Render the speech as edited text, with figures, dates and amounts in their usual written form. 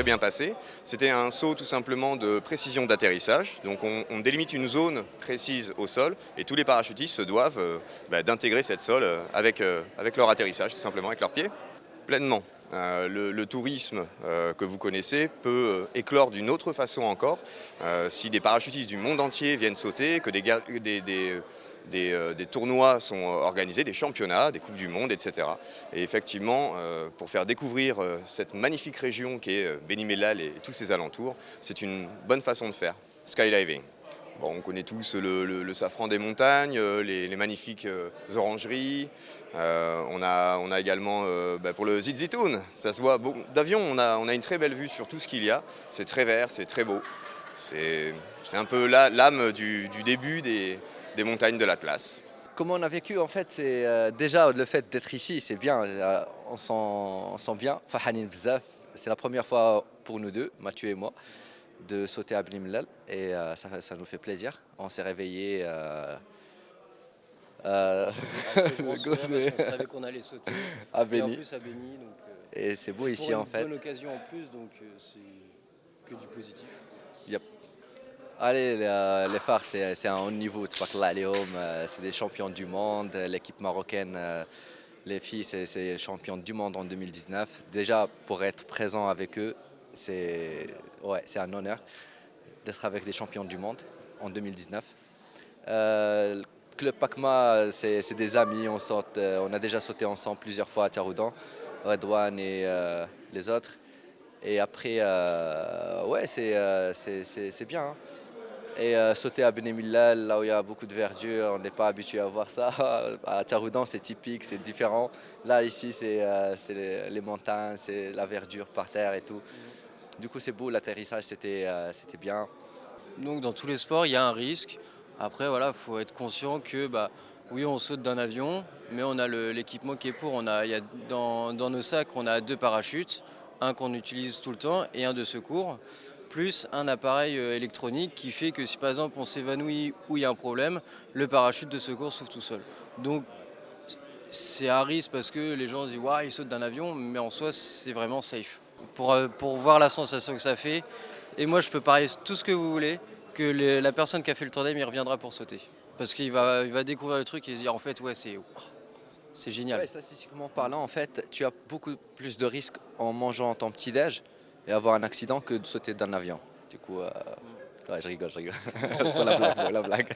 bien passé. C'était un saut tout simplement de précision d'atterrissage. Donc on délimite une zone précise au sol et tous les parachutistes se doivent d'intégrer cette zone avec leur atterrissage, tout simplement avec leurs pieds, pleinement. Le tourisme que vous connaissez peut éclore d'une autre façon encore si des parachutistes du monde entier viennent sauter, que des tournois sont organisés, des championnats, des coupes du monde, etc. Et effectivement, pour faire découvrir cette magnifique région qui est Beni Mellal et tous ses alentours, c'est une bonne façon de faire. Skydiving. Bon, on connaît tous le safran des montagnes, les magnifiques orangeries. On a également pour le Zizitoun, ça se voit d'avion, on a une très belle vue sur tout ce qu'il y a. C'est très vert, c'est très beau. C'est un peu l'âme du début des montagnes de l'Atlas. Comment on a vécu en fait, c'est déjà le fait d'être ici, c'est bien, on sent bien. Fahanin bzaf, c'est la première fois pour nous deux, Mathieu et moi, de sauter à Beni Mellal et ça nous fait plaisir. On s'est réveillés. On savait qu'on allait sauter à et en Beni. plus à Beni. Donc, Et c'est beau pour ici une en fait. bonne occasion en plus, donc c'est que du positif. Yep. Allez, les phares, c'est un haut niveau, c'est des champions du monde. L'équipe marocaine, les filles, c'est championnes du monde en 2019. Déjà, pour être présent avec eux, c'est un honneur d'être avec des champions du monde en 2019. Le Club PACMA, c'est des amis, on a déjà sauté ensemble plusieurs fois à Taroudan, Redouane et les autres. Et après, c'est bien. Hein. Et sauter à Beni Mellal, là où il y a beaucoup de verdure, on n'est pas habitué à voir ça. À Taroudan, c'est typique, c'est différent. Là, ici, c'est les montagnes, c'est la verdure par terre et tout. Du coup, c'est beau, l'atterrissage, c'était bien. Donc dans tous les sports, il y a un risque. Après, voilà, faut être conscient que oui, on saute d'un avion, mais on a l'équipement qui est pour. Dans nos sacs, on a 2 parachutes, un qu'on utilise tout le temps et un de secours, plus un appareil électronique qui fait que si par exemple on s'évanouit ou il y a un problème, le parachute de secours s'ouvre tout seul. Donc c'est un risque parce que les gens se disent waouh, ils sautent d'un avion, mais en soi c'est vraiment safe. Pour voir la sensation que ça fait, et moi je peux parier tout ce que vous voulez, que la personne qui a fait le tandem il reviendra pour sauter. Parce qu'il va découvrir le truc et se dire en fait ouais c'est génial. Ouais, statistiquement parlant, en fait, tu as beaucoup plus de risques en mangeant ton petit-déj et avoir un accident que de sauter d'un avion. Du coup, ouais, je rigole. Pour la blague.